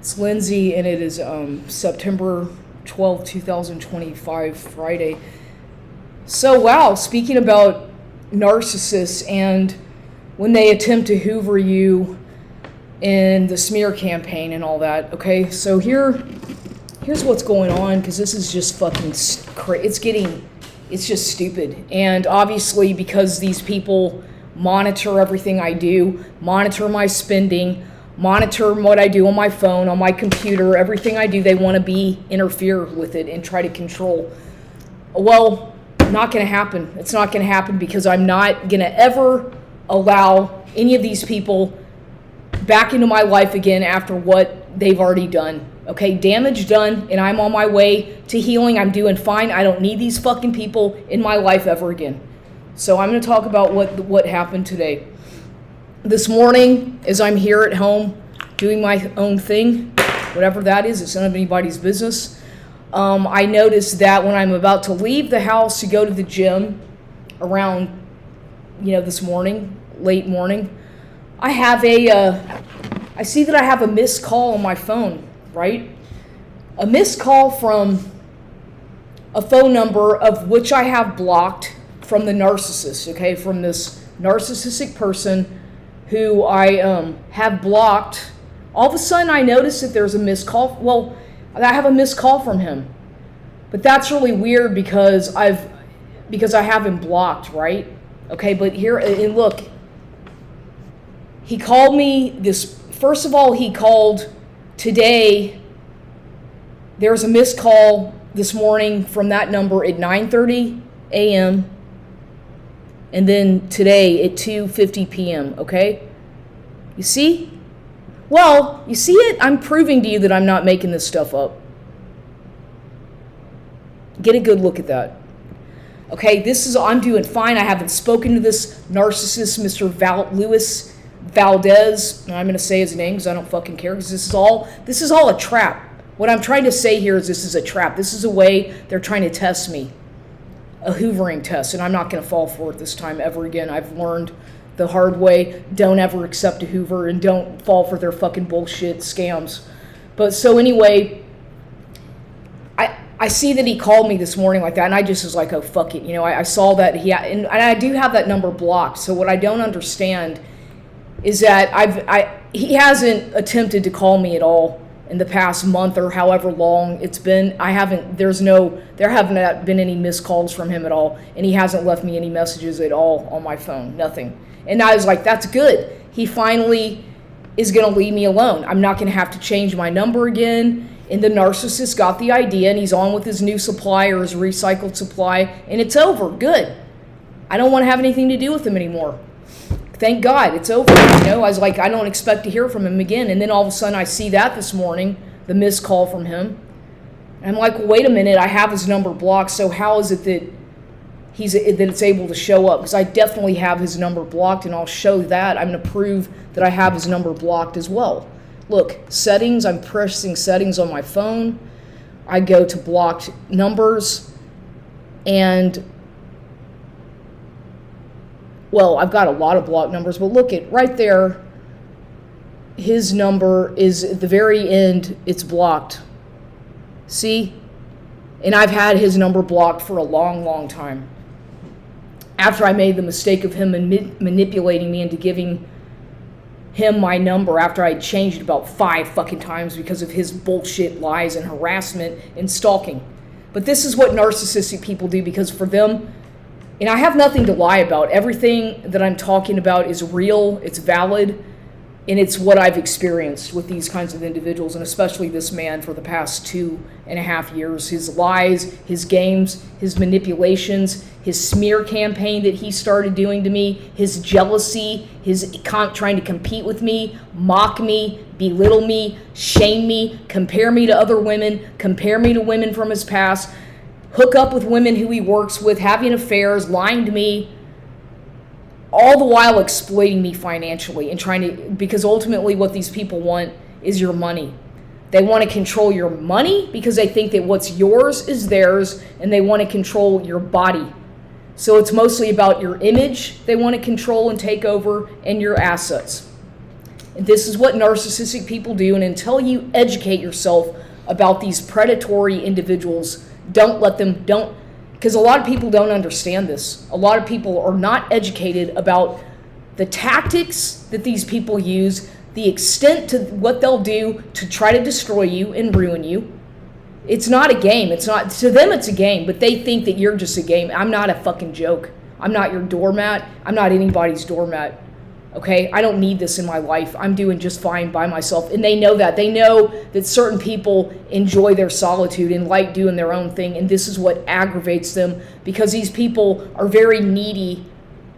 It's Lindsay, and it is September 12th, 2025, Friday. So, wow, speaking about narcissists and when they attempt to hoover you in the smear campaign and all that, okay? So here's what's going on, because this is just fucking crazy. It's just stupid. And obviously, because these people monitor everything I do, monitor my spending, monitor what I do on my phone, on my computer, everything I do, they want to interfere with it and try to control. Well, not going to happen. It's not going to happen, because I'm not going to ever allow any of these people back into my life again after what they've already done. Okay, damage done, and I'm on my way to healing. I'm doing fine. I don't need these fucking people in my life ever again. So I'm going to talk about what happened today. This morning, as I'm here at home doing my own thing, whatever that is, it's none of anybody's business, I noticed that when I'm about to leave the house to go to the gym around, this morning, late morning, I see that I have a missed call on my phone, right? A missed call from a phone number of which I have blocked from the narcissist, okay? From this narcissistic person who I have blocked. All of a sudden I notice that there's a missed call. Well, I have a missed call from him. But that's really weird because I have him blocked, right? Okay, but here, and look, he called me first of all, he called today. There's a missed call this morning from that number at 9:30 a.m. and then today at 2:50 p.m., okay? You see? Well, you see it? I'm proving to you that I'm not making this stuff up. Get a good look at that. Okay, I'm doing fine. I haven't spoken to this narcissist, Mr. Luis Valdez. I'm going to say his name because I don't fucking care, because this is all a trap. What I'm trying to say here is this is a trap. This is a way they're trying to test me. A hoovering test, and I'm not going to fall for it this time ever again. I've learned the hard way. Don't ever accept a hoover, and don't fall for their fucking bullshit scams. But so anyway, I see that he called me this morning like that, and I just was like, oh, fuck it. I saw that and I do have that number blocked. So what I don't understand is that he hasn't attempted to call me at all in the past month or however long it's been. There haven't been any missed calls from him at all, and he hasn't left me any messages at all on my phone, nothing. And I was like, that's good. He finally is going to leave me alone. I'm not going to have to change my number again. And the narcissist got the idea, and he's on with his new supplier, his recycled supply, and it's over. Good. I don't want to have anything to do with him anymore. Thank God, it's over. I was like, I don't expect to hear from him again. And then all of a sudden I see that this morning, the missed call from him. And I'm like, well, wait a minute, I have his number blocked, so how is it that it's able to show up? Because I definitely have his number blocked, and I'll show that. I'm going to prove that I have his number blocked as well. Look, settings, I'm pressing settings on my phone. I go to blocked numbers, and well, I've got a lot of blocked numbers, but look at right there. His number is at the very end. It's blocked. See? And I've had his number blocked for a long, long time. After I made the mistake of him manipulating me into giving him my number after I changed it about 5 fucking times because of his bullshit lies and harassment and stalking. But this is what narcissistic people do, because for them, and I have nothing to lie about. Everything that I'm talking about is real, it's valid, and it's what I've experienced with these kinds of individuals, and especially this man for the past 2.5 years. His lies, his games, his manipulations, his smear campaign that he started doing to me, his jealousy, his trying to compete with me, mock me, belittle me, shame me, compare me to other women, compare me to women from his past, hook up with women who he works with, having affairs, lying to me, all the while exploiting me financially and because ultimately what these people want is your money. They want to control your money because they think that what's yours is theirs, and they want to control your body. So it's mostly about your image they want to control and take over, and your assets. And this is what narcissistic people do. And until you educate yourself about these predatory individuals, because a lot of people don't understand this. A lot of people are not educated about the tactics that these people use, the extent to what they'll do to try to destroy you and ruin you. It's not a game. It's not, to them it's a game, but they think that you're just a game. I'm not a fucking joke. I'm not your doormat. I'm not anybody's doormat. Okay? I don't need this in my life. I'm doing just fine by myself. And they know that. They know that certain people enjoy their solitude and like doing their own thing. And this is what aggravates them, because these people are very needy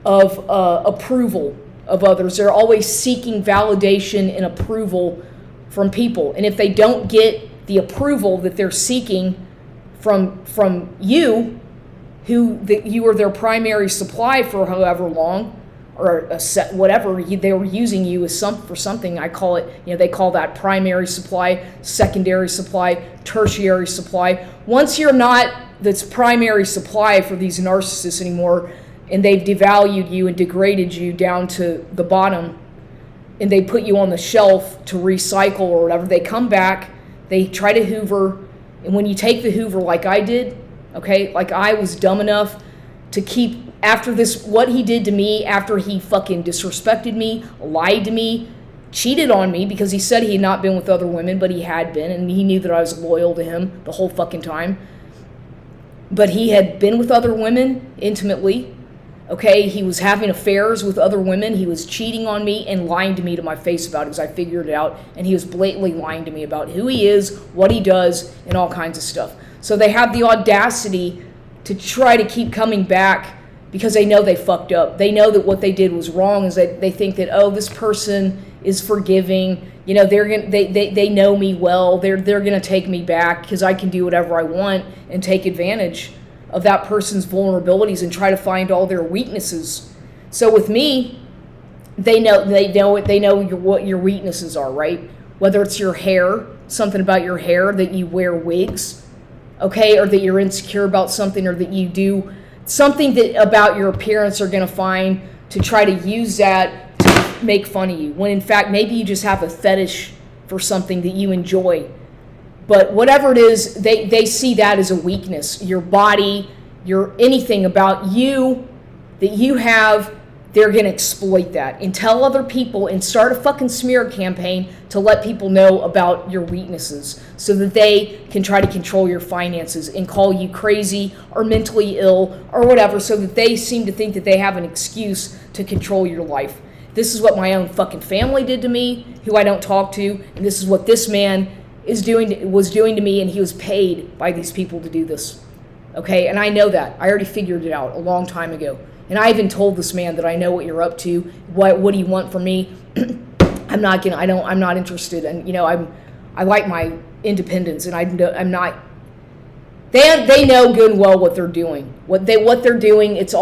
of approval of others. They're always seeking validation and approval from people. And if they don't get the approval that they're seeking from you, you are their primary supply for however long, or a set, whatever they were using you as for something. I call it, they call that primary supply, secondary supply, tertiary supply. Once you're not this primary supply for these narcissists anymore, and they've devalued you and degraded you down to the bottom, and they put you on the shelf to recycle or whatever, they come back, they try to hoover, and when you take the hoover like I did, okay, like I was dumb enough to keep, after this, what he did to me, after he fucking disrespected me, lied to me, cheated on me, because he said he had not been with other women, but he had been, and he knew that I was loyal to him the whole fucking time. But he had been with other women intimately. Okay, he was having affairs with other women. He was cheating on me and lying to me to my face about it, because I figured it out. And he was blatantly lying to me about who he is, what he does, and all kinds of stuff. So they have the audacity to try to keep coming back because they know they fucked up. They know that what they did was wrong. Is that they think that, oh, this person is forgiving. They know me well. They're gonna take me back because I can do whatever I want and take advantage of that person's vulnerabilities and try to find all their weaknesses. So with me, they know what your weaknesses are, right? Whether it's your hair, something about your hair, that you wear wigs, okay, or that you're insecure about something, or that you do something that about your appearance are going to find to try to use that to make fun of you, when in fact maybe you just have a fetish for something that you enjoy. But whatever it is, they see that as a weakness. Your body, anything about you that you have, they're going to exploit that and tell other people and start a fucking smear campaign to let people know about your weaknesses so that they can try to control your finances and call you crazy or mentally ill or whatever, so that they seem to think that they have an excuse to control your life. This is what my own fucking family did to me, who I don't talk to, and this is what this man was doing to me, and he was paid by these people to do this. Okay, and I know that. I already figured it out a long time ago. And I even told this man that I know what you're up to. What do you want from me? I'm not interested. And I like my independence, and I'm not. They know good and well what they're doing. What they're doing, it's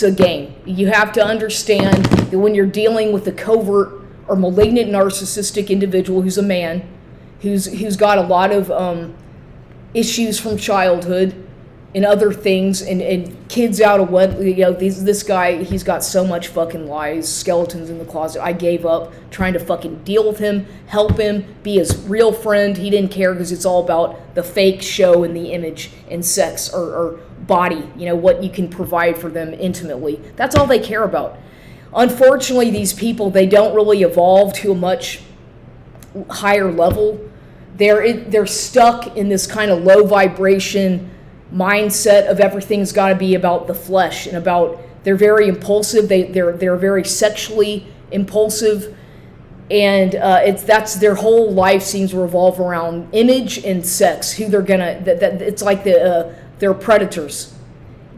a game. You have to understand that when you're dealing with a covert or malignant narcissistic individual who's a man, who's got a lot of issues from childhood and other things, and kids out of what, this guy, he's got so much fucking lies, skeletons in the closet. I gave up trying to fucking deal with him, help him, be his real friend. He didn't care, because it's all about the fake show and the image and sex or body, what you can provide for them intimately. That's all they care about. Unfortunately, these people, they don't really evolve to a much higher level. They're stuck in this kind of low vibration mindset of everything's got to be about the flesh, and they're very impulsive. They're very sexually impulsive, and that's their whole life seems to revolve around image and sex. Who they're gonna it's like they're predators.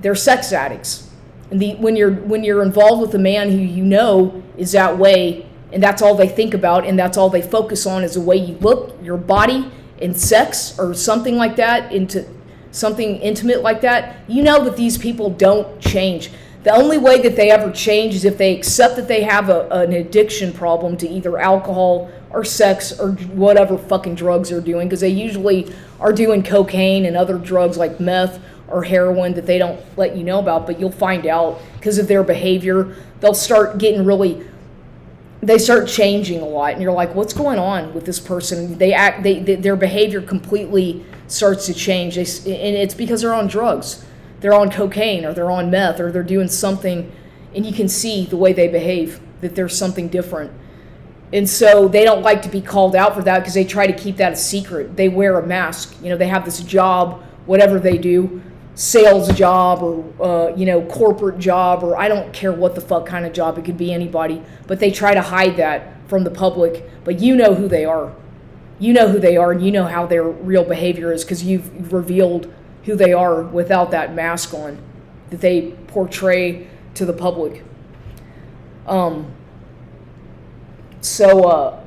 They're sex addicts, and when you're involved with a man who is that way, and that's all they think about, and that's all they focus on is the way you look, your body, and sex, or something like that, into something intimate like that, that these people don't change. The only way that they ever change is if they accept that they have an addiction problem to either alcohol or sex or whatever fucking drugs they're doing, because they usually are doing cocaine and other drugs like meth or heroin that they don't let you know about, but you'll find out because of their behavior. They'll start getting really they start changing a lot, and you're like, what's going on with this person? Their behavior completely starts to change, and it's because they're on drugs. They're on cocaine, or they're on meth, or they're doing something, and you can see the way they behave, that there's something different. And so they don't like to be called out for that because they try to keep that a secret. They wear a mask. They have this job, whatever they do, sales job or, corporate job, or I don't care what the fuck kind of job. It could be anybody. But they try to hide that from the public. But you know who they are. You know who they are, and you know how their real behavior is because you've revealed who they are without that mask on that they portray to the public. So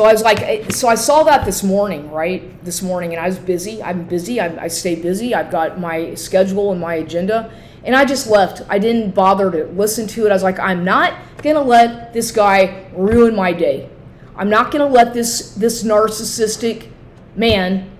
I was like, so I saw that this morning, right? This morning, and I was busy. I'm busy. I stay busy. I've got my schedule and my agenda, and I just left. I didn't bother to listen to it. I was like, I'm not gonna let this guy ruin my day. I'm not gonna let this narcissistic man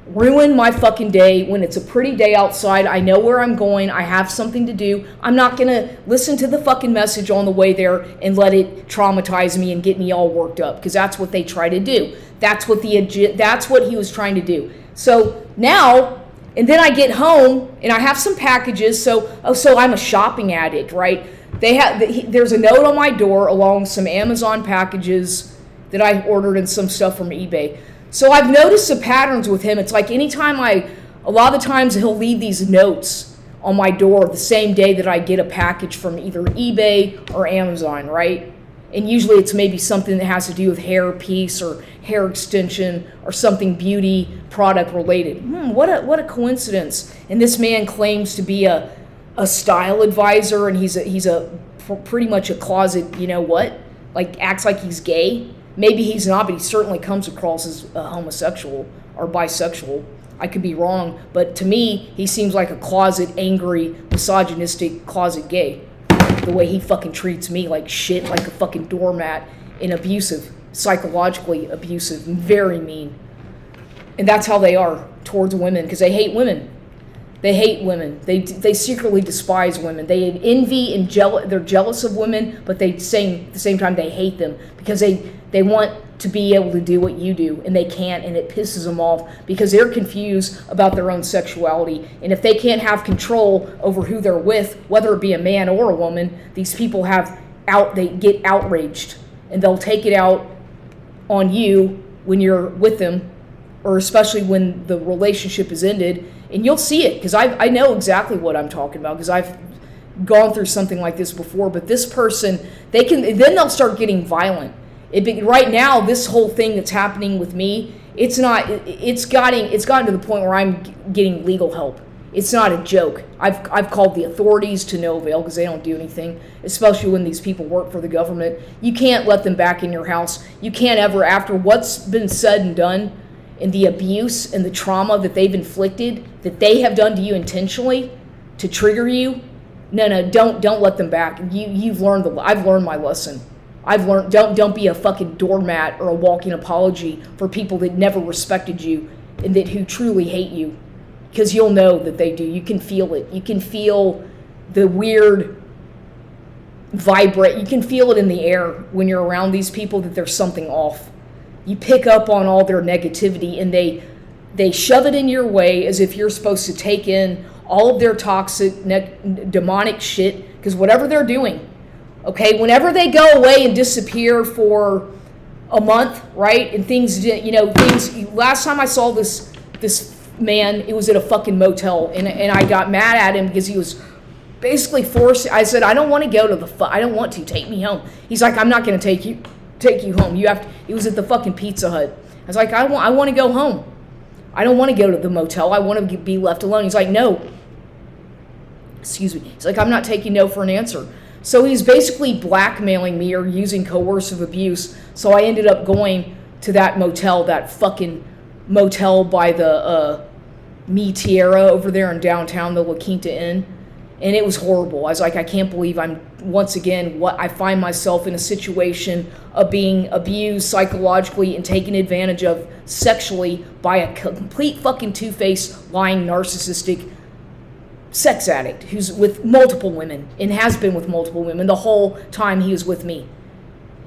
ruin my fucking day when it's a pretty day outside. I know where I'm going. I have something to do. I'm not going to listen to the fucking message on the way there and let it traumatize me and get me all worked up, because that's what they try to do. That's what he was trying to do. So now, and then I get home and I have some packages. So I'm a shopping addict, right? There's a note on my door along some Amazon packages that I ordered and some stuff from eBay. So I've noticed the patterns with him. It's like anytime a lot of the times he'll leave these notes on my door the same day that I get a package from either eBay or Amazon, right? And usually it's maybe something that has to do with hair piece or hair extension or something beauty product related. What a coincidence. And this man claims to be a style advisor, and he's pretty much a closet, acts like he's gay. Maybe he's not, but he certainly comes across as homosexual or bisexual. I could be wrong, but to me, he seems like a closet, angry, misogynistic, closet gay. The way he fucking treats me like shit, like a fucking doormat, and abusive, psychologically abusive, and very mean. And that's how they are towards women, because they hate women. They hate women. They secretly despise women. They envy and they're jealous of women, but at the same time they hate them because they want to be able to do what you do, and they can't, and it pisses them off because they're confused about their own sexuality. And if they can't have control over who they're with, whether it be a man or a woman, these people they get outraged, and they'll take it out on you when you're with them, or especially when the relationship is ended. And you'll see it, because I know exactly what I'm talking about, because I've gone through something like this before. But this person, then they'll start getting violent. Right now, this whole thing that's happening with me, it's gotten to the point where I'm getting legal help. It's not a joke. I've called the authorities to no avail because they don't do anything, especially when these people work for the government. You can't let them back in your house. You can't ever, after what's been said and done, and the abuse and the trauma that they've inflicted, that they have done to you intentionally to trigger you. No, don't let them back. I've learned my lesson. I've learned, don't be a fucking doormat or a walking apology for people that never respected you and who truly hate you, because you'll know that they do. You can feel it. You can feel the weird vibrate. You can feel it in the air when you're around these people, that there's something off. You pick up on all their negativity, and they shove it in your way as if you're supposed to take in all of their toxic, demonic shit, because whatever they're doing, okay, whenever they go away and disappear for a month, right, and things, last time I saw this man, it was at a fucking motel, and I got mad at him because he was basically forced. I said, I don't want to go to I don't want to, take me home. He's like, I'm not going to take you home. It was at the fucking Pizza Hut. I was like, I want to go home. I don't want to go to the motel. I want to be left alone. He's like, no. Excuse me. He's like, I'm not taking no for an answer. So he's basically blackmailing me or using coercive abuse. So I ended up going to that motel, that fucking motel by the Mi Tierra over there in downtown, the La Quinta Inn. And it was horrible. I was like, I can't believe I find myself in a situation of being abused psychologically and taken advantage of sexually by a complete fucking two-faced, lying, narcissistic sex addict who's with multiple women and has been with multiple women the whole time he was with me.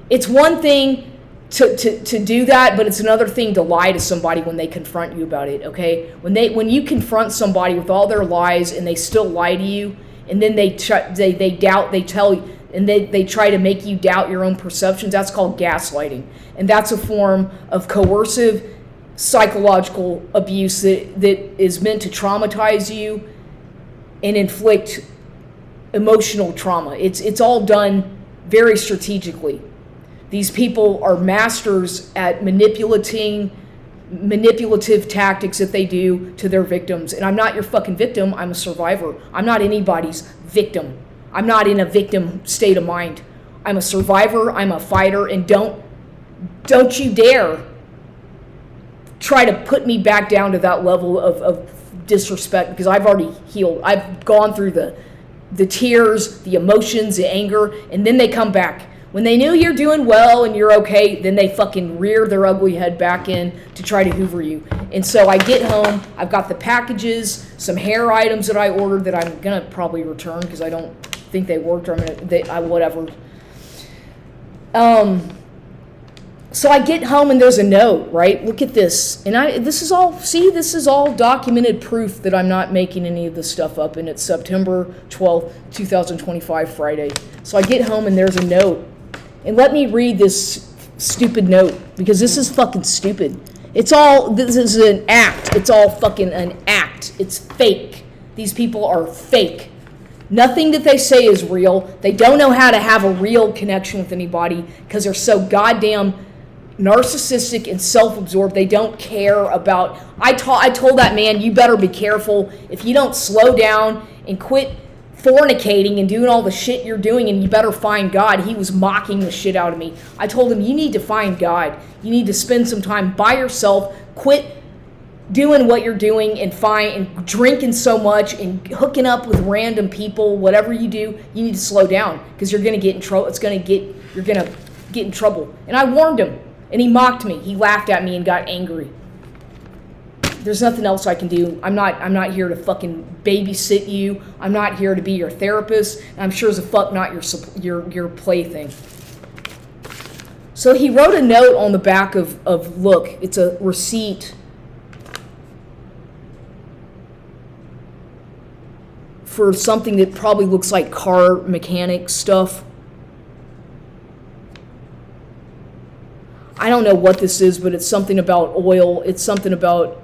It's one thing to do that, but it's another thing to lie to somebody when they confront you about it, okay? When you confront somebody with all their lies and they still lie to you, and then they doubt, they tell you, and they try to make you doubt your own perceptions, that's called gaslighting. And that's a form of coercive psychological abuse that is meant to traumatize you and inflict emotional trauma. It's all done very strategically. These people are masters at manipulative tactics that they do to their victims. And I'm not your fucking victim. I'm a survivor. I'm not anybody's victim. I'm not in a victim state of mind. I'm a survivor. I'm a fighter. And don't you dare try to put me back down to that level of disrespect, because I've already healed. I've gone through the tears, the emotions, the anger, and then they come back. When they knew you're doing well and you're okay, then they fucking rear their ugly head back in to try to hoover you. And so I get home, I've got the packages, some hair items that I ordered that I'm gonna probably return because I don't think they worked, or whatever. So I get home and there's a note, right? Look at this. And this is all documented proof that I'm not making any of this stuff up, and it's September 12th, 2025, Friday. So I get home and there's a note. And let me read this stupid note, because this is fucking stupid. This is an act. It's all fucking an act. It's fake. These people are fake. Nothing that they say is real. They don't know how to have a real connection with anybody because they're so goddamn narcissistic and self-absorbed. They don't care about... I told that man, you better be careful. If you don't slow down and quit fornicating and doing all the shit you're doing, and you better find God. He was mocking the shit out of me. I told him, you need to find God. You need to spend some time by yourself. Quit doing what you're doing and drinking so much and hooking up with random people. Whatever you do, you need to slow down, because you're going to get in trouble. You're going to get in trouble. And I warned him, and he mocked me. He laughed at me and got angry. There's nothing else I can do. I'm not here to fucking babysit you. I'm not here to be your therapist. And I'm sure as a fuck not your plaything. So he wrote a note on the back of look, it's a receipt for something that probably looks like car mechanic stuff. I don't know what this is, but it's something about oil. It's something about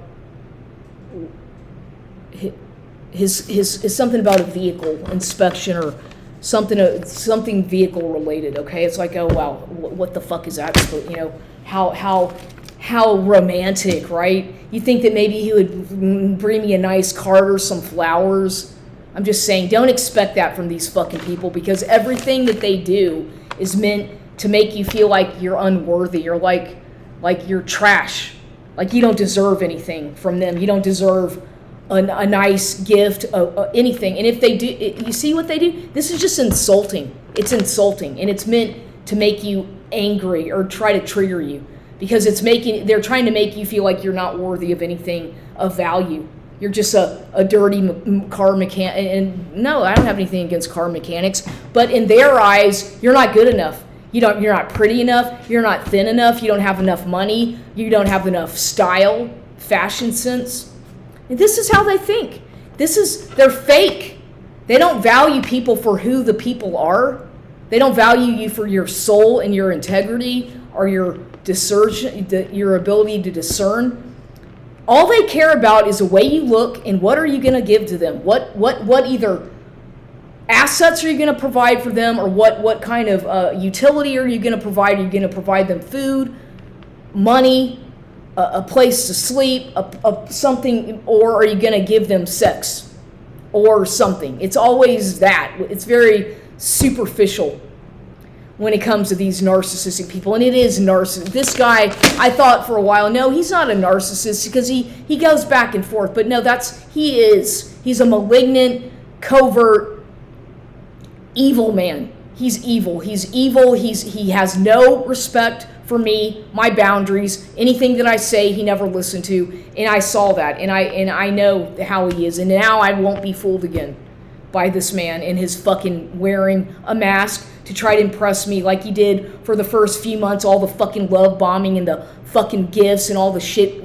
his something about a vehicle inspection or something vehicle related. Okay, it's like, oh wow, what the fuck is that? You know, how romantic, right? You think that maybe he would bring me a nice card or some flowers? I'm just saying, don't expect that from these fucking people, because everything that they do is meant to make you feel like you're unworthy, or like you're trash, like you don't deserve anything from them. You don't deserve a nice gift, anything. And if they do, you see what they do? This is just insulting. It's insulting, and it's meant to make you angry or try to trigger you, because they're trying to make you feel like you're not worthy of anything of value. You're just a dirty car mechanic. And no, I don't have anything against car mechanics, but in their eyes, you're not good enough. You're not pretty enough. You're not thin enough. You don't have enough money. You don't have enough style, fashion sense. And this is how they think. They're fake. They don't value people for who the people are. They don't value you for your soul and your integrity or your ability to discern. All they care about is the way you look and what are you going to give to them. What either assets are you going to provide for them, or what kind of utility are you going to provide? Are you going to provide them food, money, a place to sleep, something, or are you going to give them sex or something? It's always that. It's very superficial when it comes to these narcissistic people, and it is narcissistic. This guy, I thought for a while, no, he's not a narcissist, because he goes back and forth, but no, he's a malignant, covert, evil man. He's evil. He has no respect for me, my boundaries, anything that I say, he never listened to, and I saw that, and I know how he is, and now I won't be fooled again. by this man and his fucking wearing a mask to try to impress me like he did for the first few months, all the fucking love bombing and the fucking gifts and all the shit,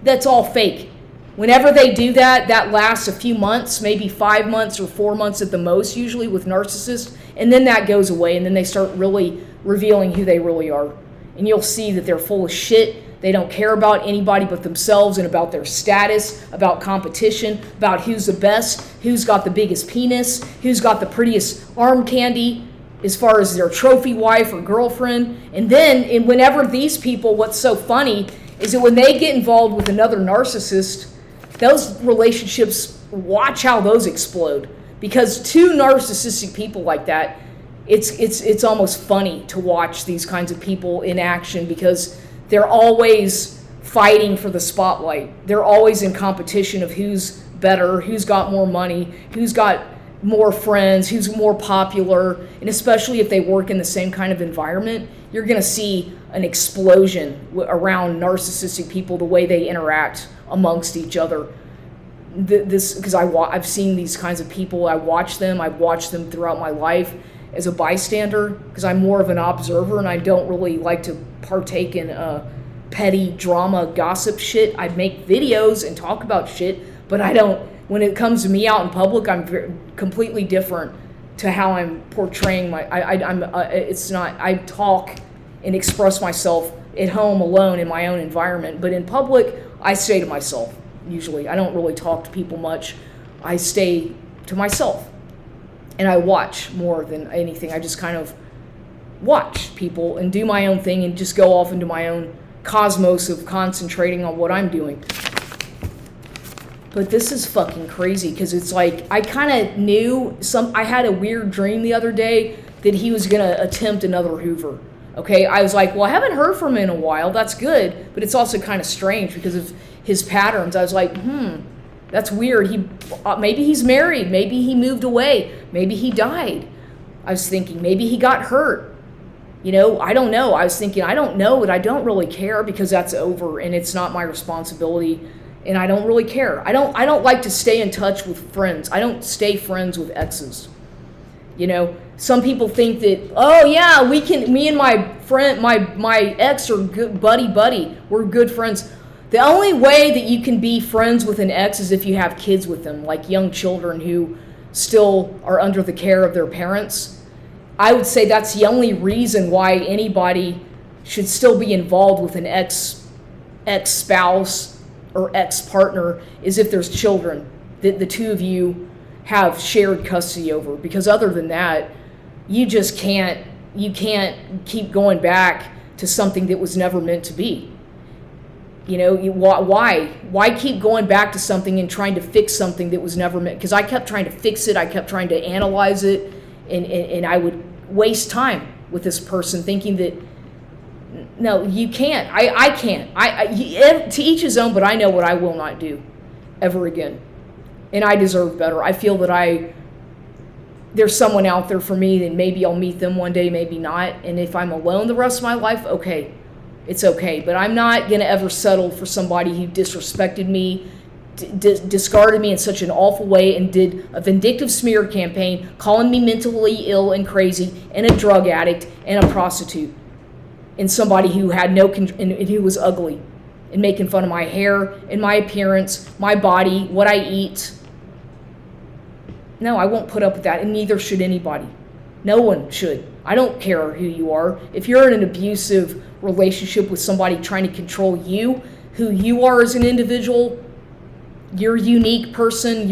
that's all fake. Whenever they do that, that lasts a few months, maybe 5 months or 4 months at the most, usually with narcissists, and then that goes away, and then they start really revealing who they really are. And you'll see that they're full of shit. They don't care about anybody but themselves and about their status, about competition, about who's the best, who's got the biggest penis, who's got the prettiest arm candy as far as their trophy wife or girlfriend. And then, whenever these people, what's so funny is that when they get involved with another narcissist, those relationships, watch how those explode. Because two narcissistic people like that, it's almost funny to watch these kinds of people in action, because they're always fighting for the spotlight. They're always in competition of who's better, who's got more money, who's got more friends, who's more popular. And especially if they work in the same kind of environment, you're going to see an explosion around narcissistic people, the way they interact amongst each other. Because I've seen these kinds of people. I've watched them throughout my life as a bystander, because I'm more of an observer and I don't really like to partake in petty drama gossip shit. I make videos and talk about shit, but I don't, when it comes to me out in public, I'm completely different to how I'm portraying I talk and express myself at home alone in my own environment, but in public I stay to myself. Usually I don't really talk to people much. I stay to myself and I watch more than anything. I just kind of watch people and do my own thing and just go off into my own cosmos of concentrating on what I'm doing. But this is fucking crazy, because it's like, I kind of knew I had a weird dream the other day that he was going to attempt another Hoover. Okay, I was like, well, I haven't heard from him in a while. That's good, but it's also kind of strange because of his patterns. I was like, that's weird. Maybe he's married. Maybe he moved away. Maybe he died. I was thinking maybe he got hurt. I don't know. I was thinking, I don't know, but I don't really care, because that's over and it's not my responsibility, and I don't really care. I don't like to stay in touch with friends. I don't stay friends with exes. Some people think that, oh yeah, me and my friend, my ex are good buddy. We're good friends. The only way that you can be friends with an ex is if you have kids with them, like young children who still are under the care of their parents. I would say that's the only reason why anybody should still be involved with an ex-spouse or ex-partner, is if there's children that the two of you have shared custody over. Because other than that, you can't keep going back to something that was never meant to be. Why keep going back to something and trying to fix something that was never meant? Because I kept trying to fix it. I kept trying to analyze it, and I would waste time with this person thinking that, no, you can't. I can't. To each his own, but I know what I will not do ever again. And I deserve better. I feel that there's someone out there for me, and maybe I'll meet them one day, maybe not. And if I'm alone the rest of my life, okay. It's okay, but I'm not going to ever settle for somebody who disrespected me, discarded me in such an awful way, and did a vindictive smear campaign, calling me mentally ill and crazy, and a drug addict, and a prostitute, and somebody who had and who was ugly, and making fun of my hair and my appearance, my body, what I eat. No, I won't put up with that, and neither should anybody. No one should. I don't care who you are. If you're in an abusive relationship with somebody trying to control you, who you are as an individual, you're a unique person.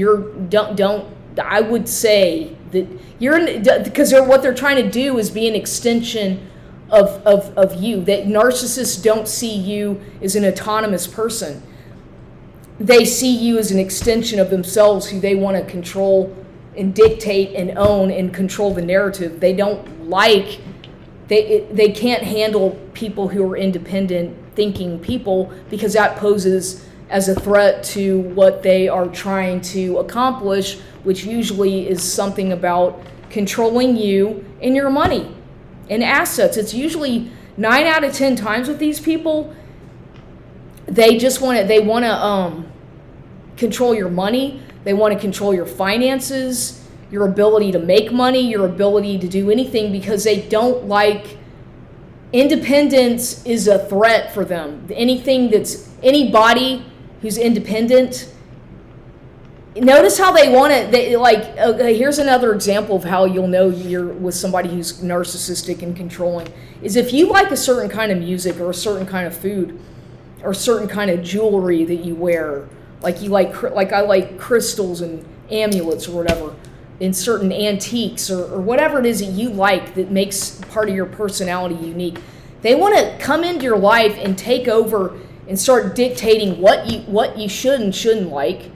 I would say that because what they're trying to do is be an extension of you. That narcissists don't see you as an autonomous person. They see you as an extension of themselves, who they want to control and dictate and own and control the narrative. They don't like, they can't handle people who are independent thinking people, because that poses as a threat to what they are trying to accomplish, which usually is something about controlling you and your money and assets. It's usually 9 out of 10 times with these people, they want to control your money. They want to control your finances. your ability to make money, your ability to do anything, because they don't like independence is a threat for them. Anybody who's independent, notice how they want it. Here's another example of how you'll know you're with somebody who's narcissistic and controlling, is if you like a certain kind of music or a certain kind of food or certain kind of jewelry that you wear, like I like crystals and amulets or whatever, in certain antiques or whatever it is that you like that makes part of your personality unique. They want to come into your life and take over and start dictating what you should and shouldn't like.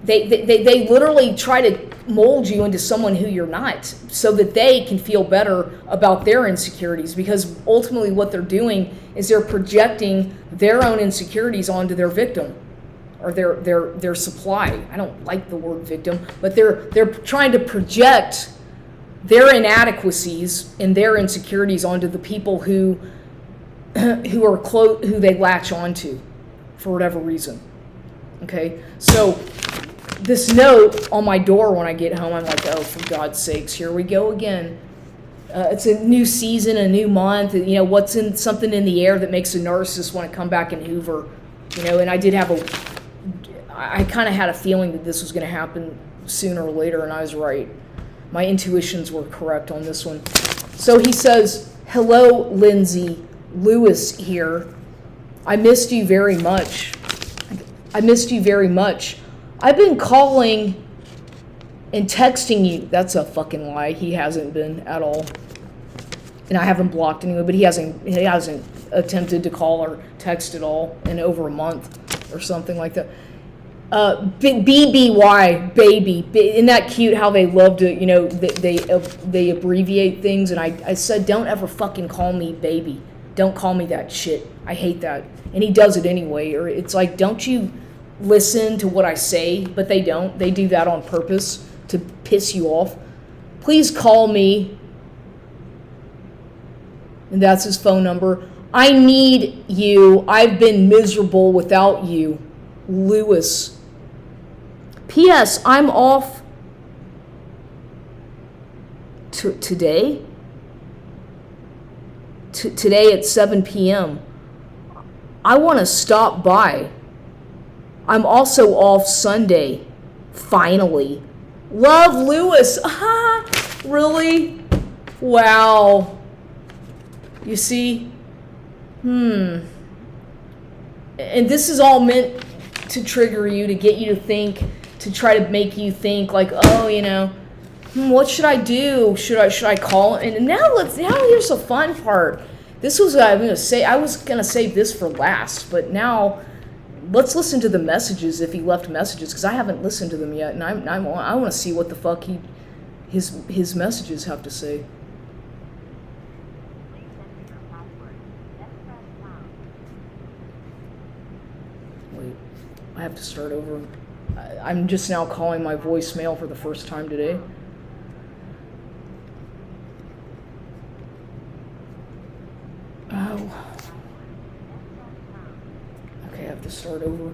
They literally try to mold you into someone who you're not, so that they can feel better about their insecurities, because ultimately what they're doing is they're projecting their own insecurities onto their victim or their supply. I don't like the word victim, but they're trying to project their inadequacies and their insecurities onto the people who they latch onto for whatever reason. Okay, so this note on my door when I get home, I'm like, oh, for God's sakes, here we go again. It's a new season, a new month. You know, what's in something in the air that makes a narcissist want to come back and hoover? You know, and I kind of had a feeling that this was going to happen sooner or later, and I was right. My intuitions were correct on this one. So he says, hello, Lindsay. Lewis here. I missed you very much. I've been calling and texting you. That's a fucking lie. He hasn't been at all. And I haven't blocked anyone, but he hasn't attempted to call or text at all in over a month or something like that. BBY, baby. Isn't that cute how they love to, you know, they abbreviate things? And I said, don't ever fucking call me baby. Don't call me that shit. I hate that. And he does it anyway. Or it's like, don't you listen to what I say? But they don't. They do that on purpose to piss you off. Please call me. And that's his phone number. I need you. I've been miserable without you. Lewis. P.S. I'm off today. Today at 7 p.m. I want to stop by. I'm also off Sunday. Finally. Love, Lewis. Really? Wow. You see? And this is all meant to trigger you, to get you to think, to try to make you think like, oh, you know, what should I do? Should I call? And now here's the fun part. This was what I was gonna say. I was gonna save this for last, but now let's listen to the messages if he left messages, because I haven't listened to them yet, and I want to see what the fuck his messages have to say. Wait, I have to start over. I'm just now calling my voicemail for the first time today. Oh. Okay, I have to start over.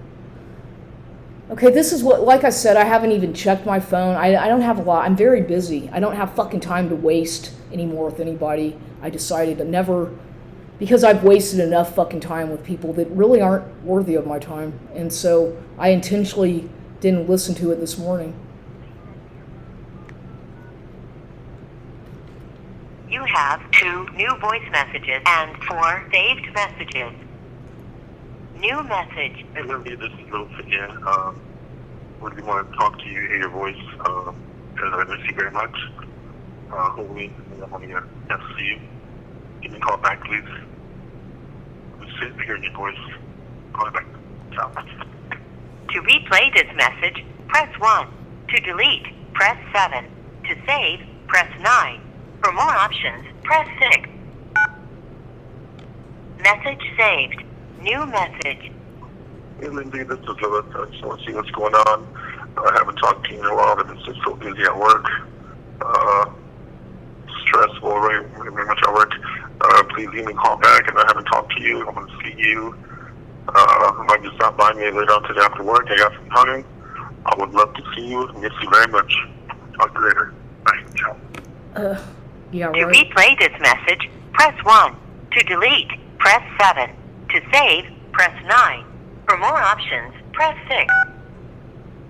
Okay, this is what, like I said, I haven't even checked my phone. I don't have a lot. I'm very busy. I don't have fucking time to waste anymore with anybody. I decided to never, because I've wasted enough fucking time with people that really aren't worthy of my time. And so I intentionally didn't listen to it this morning. You have 2 new voice messages and 4 saved messages. New message. Hey, Lindsay, this is Lewis again. Really want to talk to you, hear your voice, because I miss you very much. Hopefully, I'm going to have to see you. Give me a call back, please. I'm just hearing your voice. Call back. Ciao. To replay this message, press 1. To delete, press 7. To save, press 9. For more options, press 6. Message saved. New message. Hey, Lindsay, this is Lewis. I just want to see what's going on. I haven't talked to you in a while. I've been just so busy at work. Stressful, very much at work. Please give me a call back, and I haven't talked to you. I want to see you. Might just stop by me later on today after work. I got some time. I would love to see you. Miss you very much. Talk to you later. Bye. Ciao. Yeah, To right. replay this message, press 1. To delete, press 7. To save, press 9. For more options, press 6.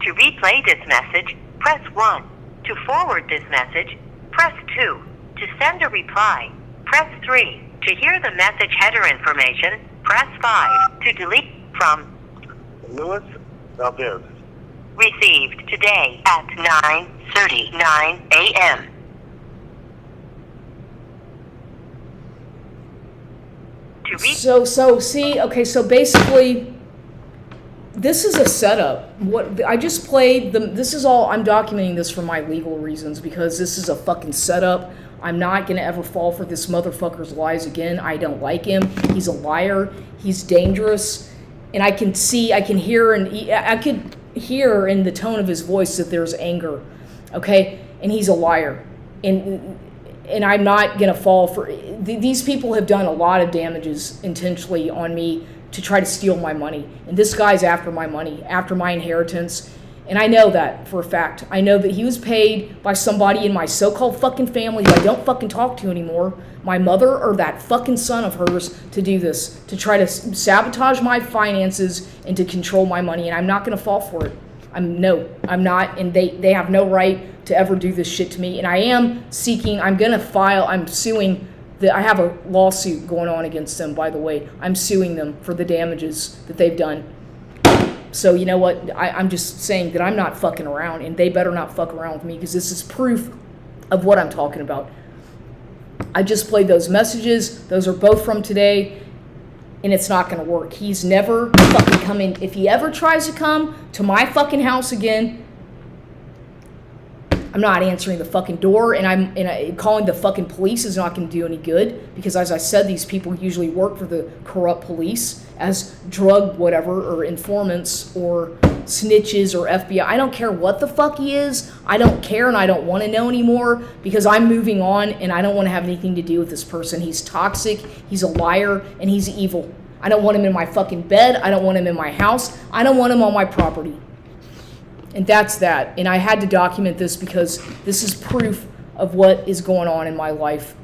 To replay this message, press 1. To forward this message, press 2. To send a reply, press 3. To hear the message header information, press 5. To delete from Lewis Valdez. received today at 9:39 a.m. To reach So see, okay, so basically this is a setup. What I just played this is all, I'm documenting this for my legal reasons because this is a fucking setup. I'm not going to ever fall for this motherfucker's lies again. I don't like him. He's a liar. He's dangerous. And I can hear in the tone of his voice that there's anger. Okay? And he's a liar. And I'm not going to fall for... These people have done a lot of damages intentionally on me to try to steal my money. And this guy's after my money, after my inheritance. And I know that for a fact. I know that he was paid by somebody in my so-called fucking family who I don't fucking talk to anymore, my mother or that fucking son of hers, to do this, to try to sabotage my finances and to control my money. And I'm not going to fall for it. I'm not. And they have no right to ever do this shit to me. And I am seeking, I'm suing, I have a lawsuit going on against them, by the way. I'm suing them for the damages that they've done. So you know what? I'm just saying that I'm not fucking around, and they better not fuck around with me because this is proof of what I'm talking about. I just played those messages. Those are both from today, and it's not going to work. He's never fucking coming. If he ever tries to come to my fucking house again, I'm not answering the fucking door, and calling the fucking police is not going to do any good because, as I said, these people usually work for the corrupt police as drug whatever or informants or snitches or FBI. I don't care what the fuck he is. I don't care, and I don't want to know anymore because I'm moving on, and I don't want to have anything to do with this person. He's toxic, he's a liar, and he's evil. I don't want him in my fucking bed. I don't want him in my house. I don't want him on my property. And that's that. And I had to document this because this is proof of what is going on in my life.